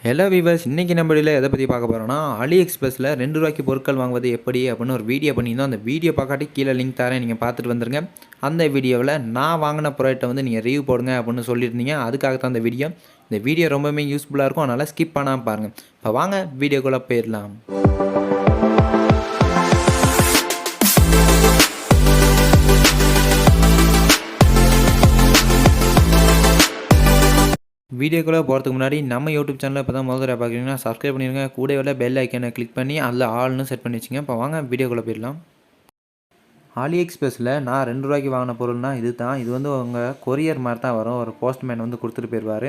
Hello viewers, இன்றைக்கி நம்ம வீடியோவில் எதை பற்றி பார்க்க போகிறோம்னா AliExpressல ₹2 பொருட்கள் வாங்குவது எப்படி அப்படின்னு ஒரு வீடியோ பண்ணியிருந்தோம். அந்த வீடியோ பார்க்காட்டி கீழே லிங்க் தரேன், நீங்கள் பார்த்துட்டு வந்துருங்க. அந்த வீடியோவில் நான் வாங்கின ப்ராடக்ட்டை வந்து நீங்கள் ரிவ்யூ போடுங்க அப்படின்னு சொல்லியிருந்தீங்க. அதுக்காக தான் இந்த வீடியோ ரொம்பவுமே யூஸ்ஃபுல்லாக இருக்கும். அதனால் ஸ்கிப் பண்ணாமல் பாருங்கள். இப்போ வாங்க வீடியோக்குள்ளே போயிடலாம். வீடியோக்குள்ளே போகிறதுக்கு முன்னாடி நம்ம யூடியூப் சேனலில் இப்போ தான் முதல்ல பார்க்குறீங்கன்னா சப்ஸ்கிரைப் பண்ணிடுங்க. கூடவே பெல் ஐக்கனை கிளிக் பண்ணி அதில் ஆல்னு செட் பண்ணி வச்சுங்க. இப்போ வாங்க வீடியோக்குள்ளே போயிடலாம். AliExpressல நான் ₹2 வாங்கின பொருள்னால் இது தான். இது வந்து உங்கள் கொரியர் மாதிரி தான் வரும். ஒரு போஸ்ட்மேன் வந்து கொடுத்துட்டு போயிடுவார்.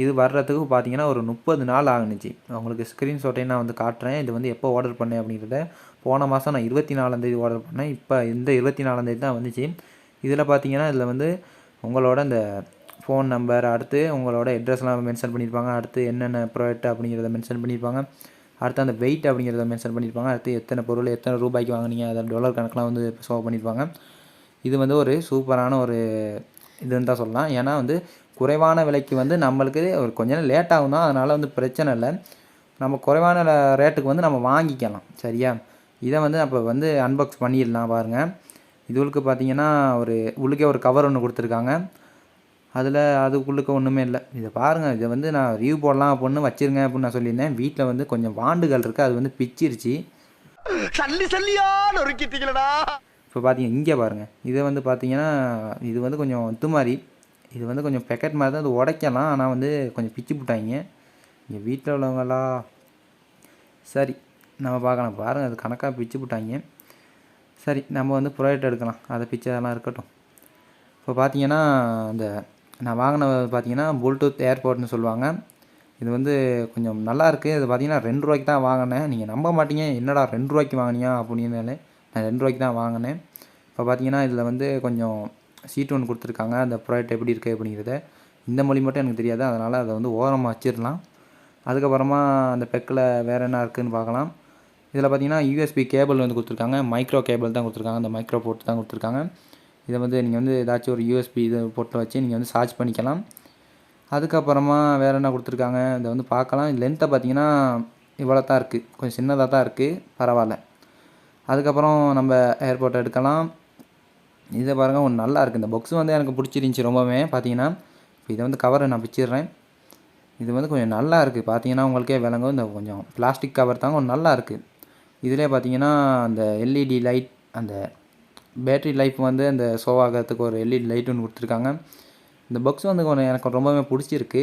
இது வர்றதுக்கு பார்த்தீங்கன்னா ஒரு 30 நாள் ஆகுனுச்சு. உங்களுக்கு ஸ்க்ரீன்ஷாட்டை நான் வந்து காட்டுறேன். இது வந்து எப்போ ஆர்டர் பண்ணேன் அப்படிங்கிறத. போன மாதம் நான் 24ஆந்தேதி ஆர்டர் பண்ணேன். இப்போ இந்த 24ஆந்தேதி தான் வந்துச்சு. இதில் பார்த்தீங்கன்னா இதில் வந்து உங்களோட இந்த ஃபோன் நம்பர், அடுத்து உங்களோட அட்ரஸ்லாம் மென்ஷன் பண்ணியிருப்பாங்க. அடுத்து என்னென்ன ப்ராடக்ட் அப்படிங்கிறத மென்ஷன் பண்ணியிருப்பாங்க. அடுத்து அந்த வெயிட் அப்படிங்கிறத மென்ஷன் பண்ணியிருப்பாங்க. அடுத்து எத்தனை பொருள் எத்தனை ரூபாய்க்கு வாங்கினீங்க அதை டாலர் கணக்கெலாம் வந்து ஷோ பண்ணியிருப்பாங்க. இது வந்து ஒரு சூப்பரான ஒரு இதுன்னு தான் சொல்லலாம். ஏன்னா வந்து குறைவான விலைக்கு வந்து நம்மளுக்கு ஒரு கொஞ்ச நேரம் லேட் ஆகும் தான். அதனால் வந்து பிரச்சனை இல்லை. நம்ம குறைவான ரேட்டுக்கு வந்து நம்ம வாங்கிக்கலாம். சரியா? இதை வந்து அப்போ வந்து அன்பாக்ஸ் பண்ணிடலாம் பாருங்கள். இதுகளுக்கு பார்த்தீங்கன்னா உள்ளுக்கே ஒரு கவர் ஒன்று கொடுத்துருக்காங்க. அதுக்குள்ளுக்க ஒன்றுமே இல்லை. இதை பாருங்கள். இதை வந்து நான் ரிவ்யூ போடலாம் அப்படின்னு வச்சுருங்க அப்படின்னு நான் சொல்லியிருந்தேன். வீட்டில் வந்து கொஞ்சம் வாண்டுகள் இருக்குது. அது வந்து பிச்சிருச்சு. இப்போ பார்த்தீங்க இங்கே பாருங்கள். இதை வந்து பார்த்தீங்கன்னா இது வந்து கொஞ்சம் மாதிரி இது வந்து கொஞ்சம் பெக்கெட் மாதிரி தான். அது உடைக்கலாம். ஆனால் வந்து கொஞ்சம் பிச்சு போட்டாங்க இங்கே வீட்டில் உள்ளவங்களா. சரி, நம்ம பார்க்கலாம். பாருங்கள், அது கணக்காக பிச்சு போட்டாங்க. சரி, நம்ம வந்து ப்ராடக்ட் எடுக்கலாம். அதை பிச்சதெல்லாம் இருக்கட்டும். இப்போ பார்த்தீங்கன்னா அந்த நான் வாங்கினது பார்த்தீங்கன்னா ப்ளூடூத் ஏர்போர்ட்னு சொல்லுவாங்க. இது வந்து கொஞ்சம் நல்லாயிருக்கு. இது பார்த்தீங்கன்னா ₹2 தான் வாங்கினேன். நீங்கள் நம்ப மாட்டீங்க, என்னடா ₹2 வாங்கினியா அப்படின்னு. நான் ₹2 தான் வாங்கினேன். இப்போ பார்த்தீங்கன்னா இதில் வந்து கொஞ்சம் சீட் ஒன்று கொடுத்துருக்காங்க. அந்த ப்ராடக்ட் எப்படி இருக்குது அப்படிங்கிறத. இந்த மொழி மட்டும் எனக்கு தெரியாது. அதனால் அதை வந்து ஓரமாக வச்சிடலாம். அதுக்கப்புறமா அந்த பெக்கில் வேறு என்ன இருக்குதுன்னு பார்க்கலாம். இதில் பார்த்தீங்கன்னா USB கேபிள் வந்து கொடுத்துருக்காங்க. மைக்ரோ கேபிள் தான் கொடுத்துருக்காங்க. அந்த மைக்ரோ போர்ட் தான் கொடுத்துருக்காங்க. இதை வந்து நீங்கள் வந்து ஏதாச்சும் ஒரு USB இது போட்டு வச்சு நீங்கள் வந்து சார்ஜ் பண்ணிக்கலாம். அதுக்கப்புறமா வேறு என்ன கொடுத்துருக்காங்க இதை வந்து பார்க்கலாம். லென்த்தை பார்த்தீங்கன்னா இவ்வளோ தான் இருக்குது. கொஞ்சம் சின்னதாக தான் இருக்குது, பரவாயில்ல. அதுக்கப்புறம் நம்ம ஏர்போர்ட் எடுக்கலாம். இதை பாருங்கள், ஒன்று நல்லா இருக்குது. இந்த பாக்ஸ் வந்து எனக்கு பிடிச்சிருந்துச்சி ரொம்பவே. பார்த்தீங்கன்னா இப்போ இதை வந்து கவரை நான் பிச்சிடுறேன். இது வந்து கொஞ்சம் நல்லா இருக்குது. பார்த்தீங்கன்னா உங்களுக்கே விளங்கும். இந்த கொஞ்சம் பிளாஸ்டிக் கவர் தாங்க கொஞ்சம் நல்லா இருக்குது. இதிலே பார்த்தீங்கன்னா அந்த LED லைட், அந்த பேட்ரி லைஃப் வந்து அந்த ஷோ ஆகிறதுக்கு ஒரு LED லைட் ஒன்று கொடுத்துருக்காங்க. இந்த பாக்ஸ் வந்து எனக்கு ரொம்பவே பிடிச்சிருக்கு.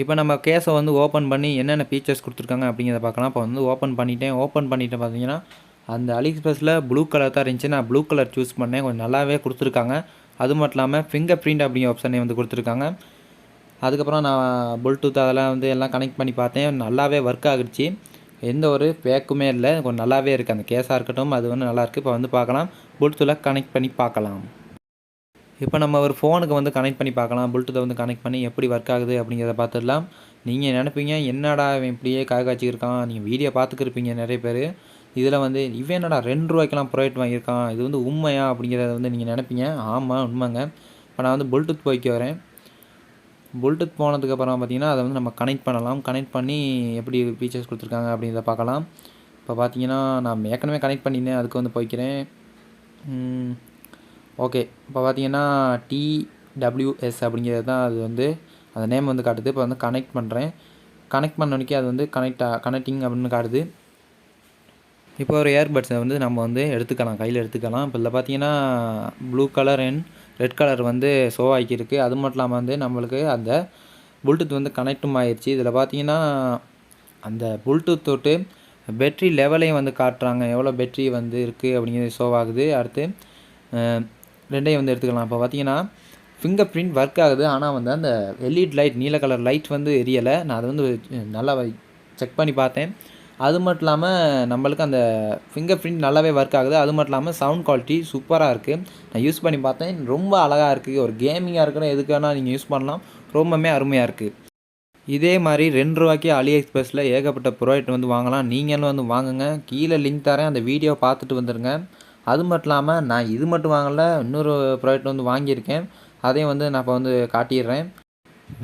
இப்போ நம்ம கேஸை வந்து ஓப்பன் பண்ணி என்னென்ன ஃபீச்சர்ஸ் கொடுத்துருக்காங்க அப்படிங்கிறத பார்க்கலாம். இப்போ வந்து ஓப்பன் பண்ணிவிட்டு பார்த்தீங்கன்னா அந்த AliExpressல ப்ளூ கலர் தான் இருந்துச்சு. நான் ப்ளூ கலர் சூஸ் பண்ணேன். கொஞ்சம் நல்லாவே கொடுத்துருக்காங்க. அது மட்டும் இல்லாமல் ஃபிங்கர் பிரிண்ட் அப்படிங்கிற ஆப்ஷனே வந்து கொடுத்துருக்காங்க. அதுக்கப்புறம் நான் ப்ளூடூத் அதெல்லாம் வந்து எல்லாம் கனெக்ட் பண்ணி பார்த்தேன். நல்லாவே ஒர்க் ஆகிடுச்சு. எந்த ஒரு பேக்குமே இல்லை. கொஞ்சம் நல்லாவே இருக்குது. அந்த கேஸாக இருக்கட்டும், அது வந்து நல்லாயிருக்கு. இப்போ வந்து பார்க்கலாம், ப்ளூடூத்தில் கனெக்ட் பண்ணி பார்க்கலாம். இப்போ நம்ம ஒரு ஃபோனுக்கு வந்து கனெக்ட் பண்ணி பார்க்கலாம். ப்ளூடூத்தை வந்து கனெக்ட் பண்ணி எப்படி ஒர்க் ஆகுது அப்படிங்கிறத பார்த்துடலாம். நீங்கள் நினைப்பீங்க, என்னடா இவன் இப்படியே காய்ச்சிருக்கான். நீங்கள் வீடியோ பார்த்துக்கிருப்பீங்க நிறைய பேர். இதில் வந்து இவன் என்னடா ₹2 ப்ராடக்ட் வாங்கியிருக்கான், இது வந்து உண்மையா அப்படிங்கிறத வந்து நீங்கள் நினைப்பீங்க. ஆமாம், உண்மைங்க. இப்போ நான் வந்து ப்ளூடூத் போய்க்க வரேன். ப்ளூடூத் போனதுக்கப்புறம் பார்த்திங்கன்னா அதை வந்து நம்ம கனெக்ட் பண்ணலாம். கனெக்ட் பண்ணி எப்படி ஃபீச்சர்ஸ் கொடுத்துருக்காங்க அப்படிங்கிறத பார்க்கலாம். இப்போ பார்த்தீங்கன்னா நான் ஏற்கனவே கனெக்ட் பண்ணியிருந்தேன். அதுக்கு வந்து போய்க்கிறேன். ஓகே, இப்போ பார்த்தீங்கன்னா TWS அப்படிங்கிறது தான் அது வந்து அந்த நேம் வந்து காட்டுது. இப்போ வந்து கனெக்ட் பண்ணுறேன். கனெக்ட் பண்ணோன்னே அது வந்து கனெக்டிங் அப்படின்னு காட்டுது. இப்போ ஒரு ஏர்பட்ஸை வந்து நம்ம வந்து எடுத்துக்கலாம், கையில் எடுத்துக்கலாம். இப்போ இதில் பார்த்தீங்கன்னா blue colour and red colour வந்து ஷோ ஆகியிருக்கு. அது மட்டும் இல்லாமல் வந்து நம்மளுக்கு அந்த ப்ளூடூத் வந்து கனெக்டும் ஆகிடுச்சு. இதில் பார்த்தீங்கன்னா அந்த ப்ளூடூத் தொட்டு பேட்ரி லெவலையும் வந்து காட்டுறாங்க. எவ்வளோ பேட்ரி வந்து இருக்குது அப்படிங்கிறது ஷோ ஆகுது. அடுத்து ரெண்டையும் வந்து எடுத்துக்கலாம். இப்போ பார்த்தீங்கன்னா ஃபிங்கர் பிரிண்ட் ஒர்க் ஆகுது. ஆனால் வந்து அந்த LED லைட், நீல கலர் லைட் வந்து எரியலை. நான் அதை வந்து நல்லா செக் பண்ணி பார்த்தேன். அது மட்டும் இல்லாமல் நம்மளுக்கு அந்த ஃபிங்கர் பிரிண்ட் நல்லாவே ஒர்க் ஆகுது. அது மட்டும் இல்லாமல் சவுண்ட் குவாலிட்டி சூப்பராக இருக்குது. நான் யூஸ் பண்ணி பார்த்தேன். ரொம்ப அழகாக இருக்குது. ஒரு கேமிங்காக இருக்குன்னா எதுக்கு வேணால் நீங்கள் யூஸ் பண்ணலாம். ரொம்பவுமே அருமையாக இருக்குது. இதே மாதிரி ₹2 AliExpressல ஏகப்பட்ட ப்ராடக்ட் வந்து வாங்கலாம். நீங்களும் வந்து வாங்குங்க. கீழே லிங்க் தரேன். அந்த வீடியோவை பார்த்துட்டு வந்துடுங்க. அது மட்டும் இல்லாமல் நான் இது மட்டும் வாங்கலை, இன்னொரு ப்ராடக்ட் வந்து வாங்கியிருக்கேன். அதையும் வந்து நான் இப்போ வந்து காட்டிடுறேன்.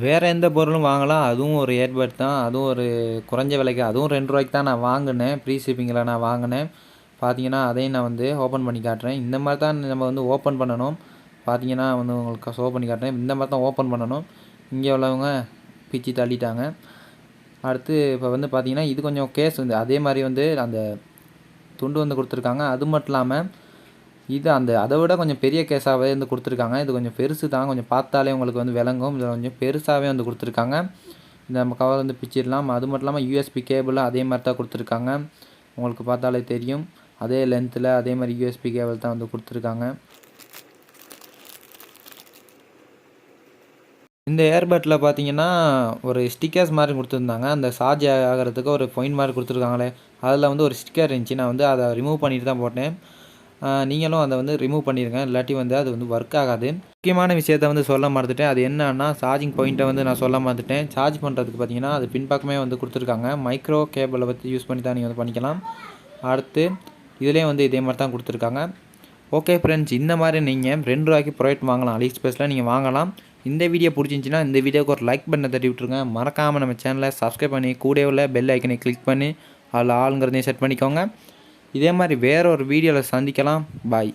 வேறு எந்த பொருளும் வாங்கலாம், அதுவும் ஒரு ஏர்பட் தான். அதுவும் ஒரு குறைஞ்ச விலைக்கு, அதுவும் ரூ. 2 தான் நான் வாங்கினேன். ப்ரீ ஷிப்பிங்கில் நான் வாங்கினேன். பார்த்தீங்கன்னா அதையும் நான் வந்து ஓப்பன் பண்ணி காட்டுறேன். இந்த மாதிரி தான் நம்ம வந்து ஓப்பன் பண்ணணும். பார்த்தீங்கன்னா வந்து உங்களுக்கு ஷோ பண்ணி காட்டுறேன். இந்த மாதிரி தான் ஓப்பன் பண்ணணும். இங்கே உள்ளவங்க பிச்சு தள்ளிட்டாங்க. அடுத்து இப்போ வந்து பார்த்தீங்கன்னா இது கொஞ்சம் கேஸ் வந்து அதே மாதிரி வந்து அந்த துண்டு வந்து கொடுத்துருக்காங்க. அது மட்டும் இல்லாமல் இது அதை விட கொஞ்சம் பெரிய கேஸாகவே வந்து கொடுத்துருக்காங்க. இது கொஞ்சம் பெருசு தான், கொஞ்சம் பார்த்தாலே உங்களுக்கு வந்து விளங்கும். இதில் கொஞ்சம் பெருசாகவே வந்து கொடுத்துருக்காங்க. இந்த நம்ம கவர் வந்து பிச்சிடலாம். அது மட்டும் இல்லாமல் யூஎஸ்பி கேபிள் அதே மாதிரி தான் கொடுத்துருக்காங்க. உங்களுக்கு பார்த்தாலே தெரியும். அதே லென்த்தில் அதே மாதிரி யூஎஸ்பி கேபிள் தான் வந்து கொடுத்துருக்காங்க. இந்த ஏர்பட்டில் பார்த்தீங்கன்னா ஒரு ஸ்டிக்கர்ஸ் மாதிரி கொடுத்துருந்தாங்க. அந்த சார்ஜ் ஆகிறதுக்கு ஒரு பாயிண்ட் மாதிரி கொடுத்துருக்காங்களே, அதில் வந்து ஒரு ஸ்டிக்கர் இருந்துச்சு. நான் வந்து அதை ரிமூவ் பண்ணிட்டு தான் போட்டேன். நீங்களும் அதை வந்து ரிமூவ் பண்ணிடுங்க, இல்லாட்டி வந்து அது வந்து ஒர்க் ஆகாது. முக்கியமான விஷயத்த வந்து சொல்ல மறந்துட்டேன். அது என்னன்னா சார்ஜிங் பாயிண்ட்டை வந்து நான் சொல்ல மறந்துட்டேன். சார்ஜ் பண்ணுறதுக்கு பார்த்தீங்கன்னா அது பின்பக்கமே வந்து கொடுத்துருக்காங்க. மைக்ரோ கேபிளை வச்சு யூஸ் பண்ணி தான் நீங்கள் வந்து பண்ணிக்கலாம். அடுத்து இதுலேயும் வந்து இதே மாதிரி தான் கொடுத்துருக்காங்க. ஓகே ஃப்ரெண்ட்ஸ், இந்த மாதிரி நீங்கள் ரூ. 2 ப்ராடக்ட் வாங்கலாம். AliExpressல நீங்கள் வாங்கலாம். இந்த வீடியோ பிடிச்சிருந்துச்சின்னா இந்த வீடியோக்கு ஒரு லைக் பட்டனை தட்டி விட்ருங்க. மறக்காமல் நம்ம சேனலை சப்ஸ்கிரைப் பண்ணி கூட உள்ள பெல் ஐக்கனை கிளிக் பண்ணி அதில் ஆளுங்கிறதையும் செட் பண்ணிக்கோங்க. இதே மாதிரி வேற ஒரு வீடியோவில் சந்திக்கலாம். பாய்.